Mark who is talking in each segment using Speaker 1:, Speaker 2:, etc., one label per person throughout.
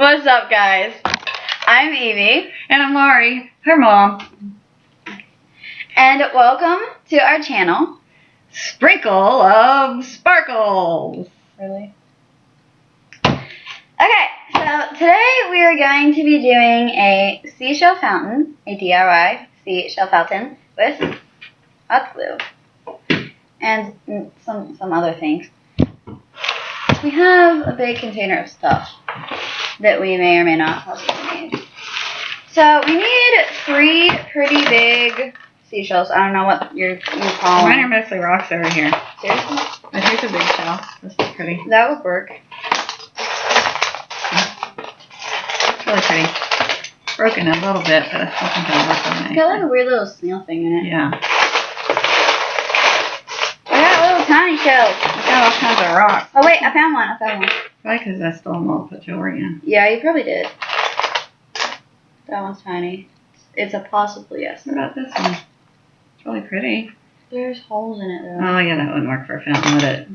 Speaker 1: What's up, guys? I'm Evie.
Speaker 2: And I'm Laurie, her mom.
Speaker 1: And welcome to our channel.
Speaker 2: Sprinkle of Sparkles.
Speaker 1: Really? Okay, so today we are going to be doing a seashell fountain, a DIY seashell fountain with hot glue and some other things. We have a big container of stuff that we may or may not possibly need. So we need 3 pretty big seashells. I don't know what you call them.
Speaker 2: Mine are mostly rocks over here.
Speaker 1: Seriously?
Speaker 2: But here's a big shell. This is pretty.
Speaker 1: That would work.
Speaker 2: It's really pretty. Broken a little bit, but I think it'll work on
Speaker 1: It's got like a weird little snail thing in it.
Speaker 2: Yeah.
Speaker 1: I got little tiny shells.
Speaker 2: I got all kinds of rocks.
Speaker 1: Oh wait, I found one.
Speaker 2: Probably because I stole them all to put jewelry in.
Speaker 1: Yeah, you probably did. That one's tiny. It's a possible yes.
Speaker 2: What about this one? It's really pretty.
Speaker 1: There's holes in it though.
Speaker 2: Oh yeah, that wouldn't work for a fountain, would it?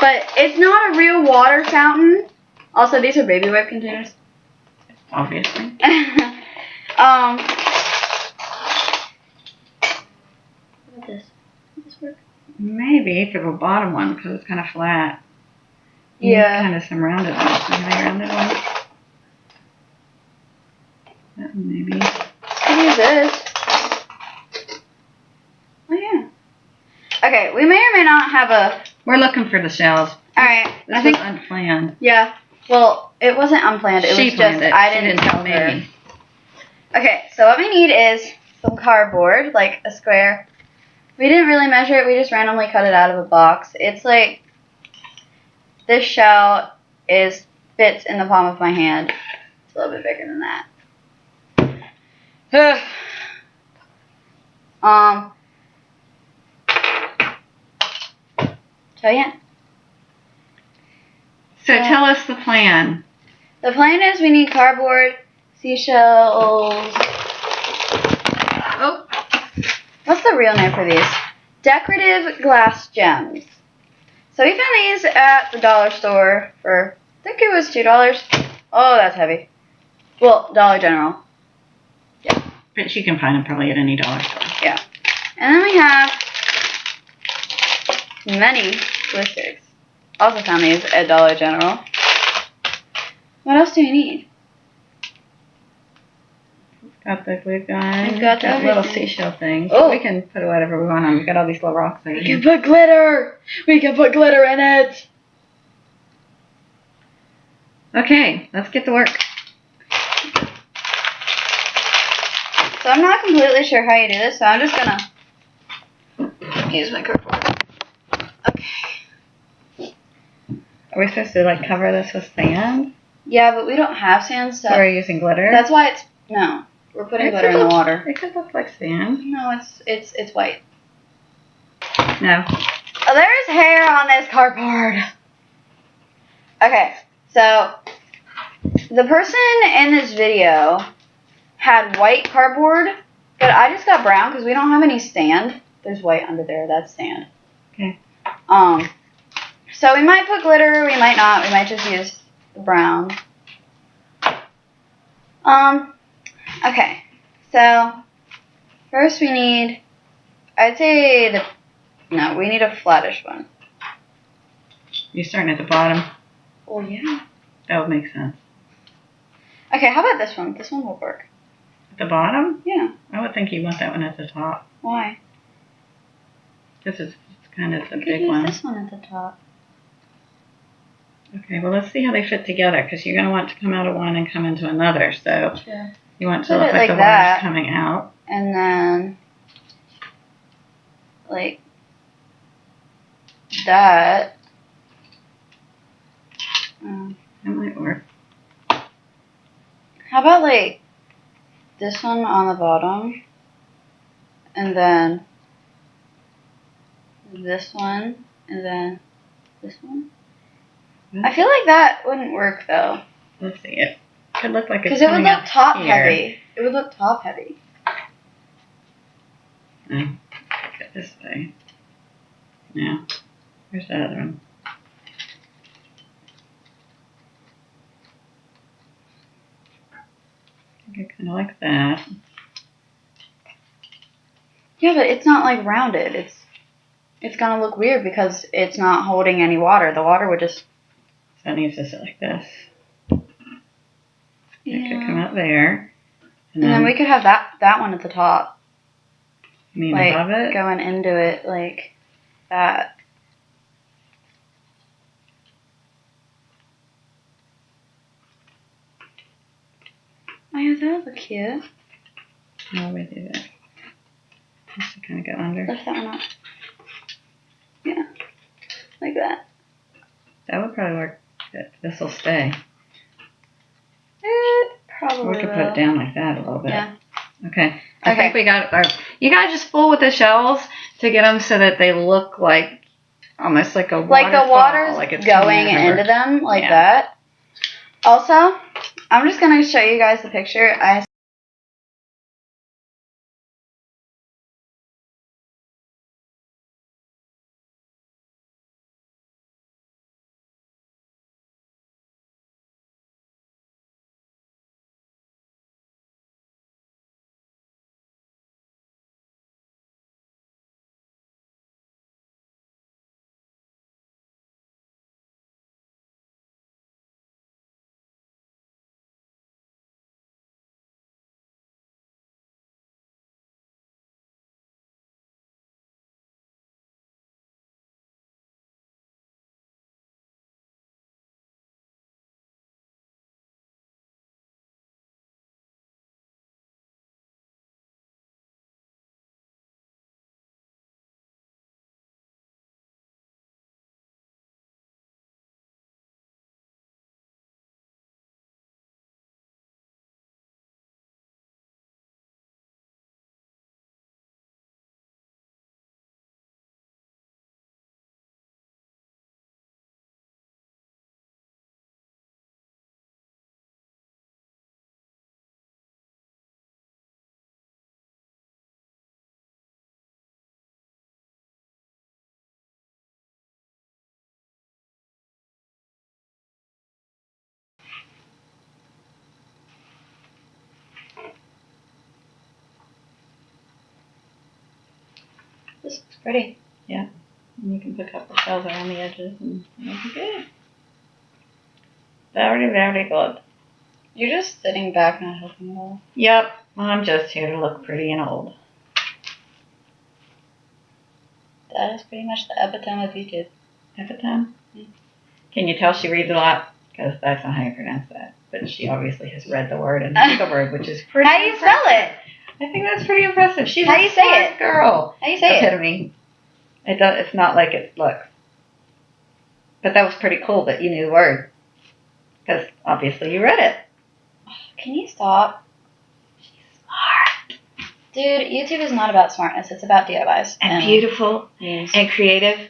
Speaker 1: But it's not a real water fountain. Also, these are baby wipe containers.
Speaker 2: Obviously.
Speaker 1: What about this? Would this work?
Speaker 2: Maybe for the bottom one because it's kind of flat.
Speaker 1: Yeah.
Speaker 2: Kind of some rounded ones. Maybe rounded ones. That one maybe.
Speaker 1: Could use this. Oh yeah. Okay, we may or may not have a.
Speaker 2: We're looking for the shells.
Speaker 1: All right.
Speaker 2: This was unplanned.
Speaker 1: Yeah. Well, it wasn't unplanned. It
Speaker 2: She
Speaker 1: was
Speaker 2: planned
Speaker 1: just
Speaker 2: it.
Speaker 1: I
Speaker 2: She
Speaker 1: didn't
Speaker 2: didn't
Speaker 1: tell
Speaker 2: tell
Speaker 1: her.
Speaker 2: me.
Speaker 1: Okay, so what we need is some cardboard, like a square. We didn't really measure it. We just randomly cut it out of a box. It's like this shell fits in the palm of my hand. It's a little bit bigger than that. Tell you.
Speaker 2: So tell us the plan.
Speaker 1: The plan is we need cardboard, seashells. Oh, what's the real name for these? Decorative glass gems. So we found these at the dollar store for, I think it was $2. Oh, that's heavy. Well, Dollar General. Yeah.
Speaker 2: But you can find them probably at any dollar store.
Speaker 1: Yeah. And then we have many glue sticks. Also found these at Dollar General. What else do we need?
Speaker 2: Got the glue gun.
Speaker 1: We've got
Speaker 2: little
Speaker 1: everything.
Speaker 2: seashell things.
Speaker 1: Oh.
Speaker 2: We can put whatever we want on. We've got all these little rocks over
Speaker 1: We
Speaker 2: here.
Speaker 1: can put glitter! We can put glitter in it!
Speaker 2: Okay, let's get to work.
Speaker 1: So I'm not completely sure how you do this, so I'm just gonna use my cardboard. Okay.
Speaker 2: Are we supposed to like cover this with sand?
Speaker 1: Yeah, but we don't have sand, so
Speaker 2: Or are we using glitter?
Speaker 1: that's why it's no. We're putting glitter in the water.
Speaker 2: It could look like sand.
Speaker 1: No, it's white.
Speaker 2: No.
Speaker 1: Oh, there's hair on this cardboard. Okay, so the person in this video had white cardboard, but I just got brown because we don't have any sand. There's white under there. That's sand.
Speaker 2: Okay.
Speaker 1: So we might put glitter. We might not. We might just use the brown. Okay. So first we need, I'd say we need a flattish one.
Speaker 2: You're starting at the bottom.
Speaker 1: Oh yeah.
Speaker 2: That would make sense.
Speaker 1: Okay, how about this one? This one will work.
Speaker 2: At the bottom?
Speaker 1: Yeah.
Speaker 2: I would think you want that one at the top.
Speaker 1: Why?
Speaker 2: Because it's kind of the
Speaker 1: We could
Speaker 2: big
Speaker 1: use
Speaker 2: one.
Speaker 1: this one at the top.
Speaker 2: Okay, well let's see how they fit together because you're going to want to come out of one and come into another. So
Speaker 1: Sure.
Speaker 2: you want to
Speaker 1: Put
Speaker 2: look
Speaker 1: it
Speaker 2: like
Speaker 1: like
Speaker 2: the
Speaker 1: that.
Speaker 2: water's coming out.
Speaker 1: And then like that.
Speaker 2: That might work.
Speaker 1: How about like this one on the bottom, and then this one, and then this one? I feel like that wouldn't work though.
Speaker 2: Let's see. It could look like it's
Speaker 1: Because it would
Speaker 2: coming
Speaker 1: look
Speaker 2: out
Speaker 1: top
Speaker 2: here.
Speaker 1: heavy. It would look top heavy.
Speaker 2: No. Get this way. No. Where's the other one? Kind of like that.
Speaker 1: Yeah, but it's not like rounded. It's gonna look weird because it's not holding any water. The water would just.
Speaker 2: So it needs to sit like this.
Speaker 1: Yeah.
Speaker 2: It could come out there.
Speaker 1: And then we could have that one at the top.
Speaker 2: You mean
Speaker 1: like,
Speaker 2: above it?
Speaker 1: Going into it like that. Oh yeah, that would look cute.
Speaker 2: How do we do that? Just to kind of go under.
Speaker 1: Lift that one up. Yeah. Like that.
Speaker 2: That would probably work. This will stay.
Speaker 1: It probably
Speaker 2: We could put it down like that a little bit.
Speaker 1: Yeah.
Speaker 2: Okay. I think we got our. You gotta just fool with the shells to get them so that they look like almost like a waterfall.
Speaker 1: Like the water's
Speaker 2: like it's
Speaker 1: going into them like that. Also, I'm just gonna show you guys the picture. This looks pretty.
Speaker 2: Yeah. And you can pick up the shells around the edges and it'll be good. Very, very good.
Speaker 1: You're just sitting back, not helping at all.
Speaker 2: Yep. I'm just here to look pretty and old.
Speaker 1: That is pretty much the epitome of YouTube.
Speaker 2: Epitome? Mm. Can you tell she reads a lot? Because that's not how you pronounce that. But she obviously has read the word and knows the word, which is pretty
Speaker 1: How do you spell it?
Speaker 2: I think that's pretty impressive. She's
Speaker 1: How do you say it?
Speaker 2: Girl.
Speaker 1: How do you say
Speaker 2: Epitome. It's not like it looks. But that was pretty cool that you knew the word. Because obviously you read it.
Speaker 1: Can you stop?
Speaker 2: She's smart.
Speaker 1: Dude, YouTube is not about smartness. It's about DIYs.
Speaker 2: And beautiful.
Speaker 1: News.
Speaker 2: And creative.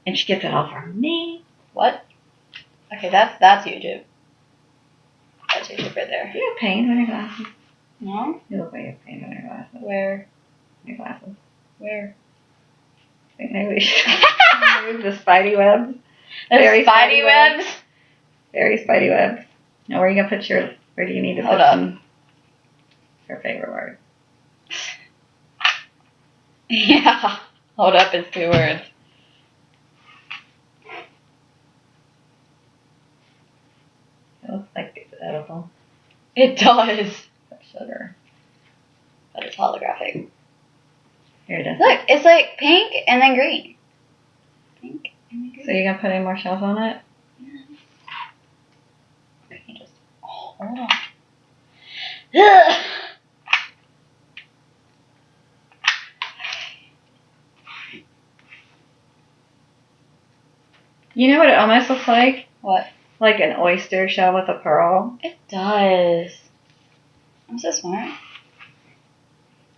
Speaker 2: And she gets it all from me.
Speaker 1: What? Okay, that's YouTube. That's YouTube right there.
Speaker 2: Do you have paint on your glasses?
Speaker 1: No?
Speaker 2: You look like you have paint on your glasses.
Speaker 1: Where?
Speaker 2: Your glasses.
Speaker 1: Where?
Speaker 2: I think maybe we should remove the spidey webs.
Speaker 1: Very spidey webs?
Speaker 2: Very spidey webs. Now where are you going to put your, where do you need to
Speaker 1: Hold
Speaker 2: put
Speaker 1: up.
Speaker 2: some, her favorite word?
Speaker 1: Yeah. Hold up is 2 words.
Speaker 2: It looks like it's edible.
Speaker 1: It does.
Speaker 2: That's sugar.
Speaker 1: But it's holographic.
Speaker 2: Here it is.
Speaker 1: Look, it's like pink and then green. Pink and then green.
Speaker 2: So you're going to put any more shells on it?
Speaker 1: Yeah. You just hold on. Ugh.
Speaker 2: You know what it almost looks like?
Speaker 1: What?
Speaker 2: Like an oyster shell with a pearl.
Speaker 1: It does. I'm so smart.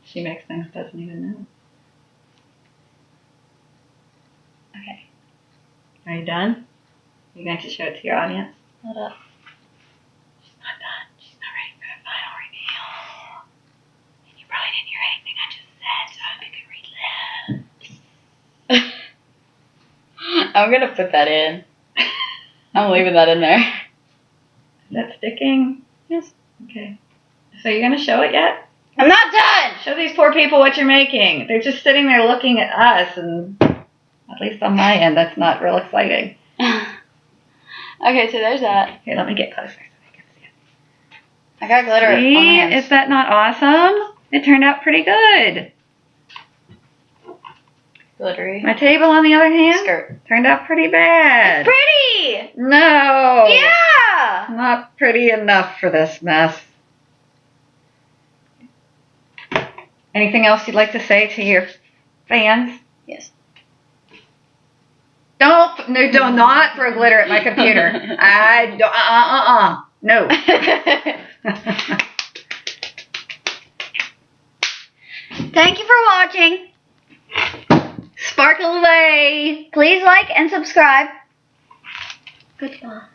Speaker 2: She makes things doesn't even know.
Speaker 1: Okay.
Speaker 2: Are you done? You're going to show it to your audience?
Speaker 1: Hold up.
Speaker 2: She's not done. She's not ready for the final reveal. And you probably didn't hear anything I just said, so I hope you can read lips.
Speaker 1: I'm gonna put that in. I'm leaving that in there.
Speaker 2: Is that sticking?
Speaker 1: Yes.
Speaker 2: Okay. So you're going to show it yet?
Speaker 1: I'm not done!
Speaker 2: Show these poor people what you're making. They're just sitting there looking at us, and at least on my end, that's not real exciting.
Speaker 1: Okay, so there's that.
Speaker 2: Okay, let me get closer so I can see it.
Speaker 1: I got glitter on my
Speaker 2: See?
Speaker 1: hands.
Speaker 2: Is that not awesome? It turned out pretty good.
Speaker 1: Glittery.
Speaker 2: My table, on the other hand,
Speaker 1: Skirt.
Speaker 2: turned out pretty bad.
Speaker 1: Pretty!
Speaker 2: No.
Speaker 1: Yeah!
Speaker 2: Not pretty enough for this mess. Anything else you'd like to say to your fans?
Speaker 1: Yes.
Speaker 2: Don't not throw glitter at my computer. I don't, no.
Speaker 1: Thank you for watching.
Speaker 2: Sparkle away.
Speaker 1: Please like and subscribe. Goodbye.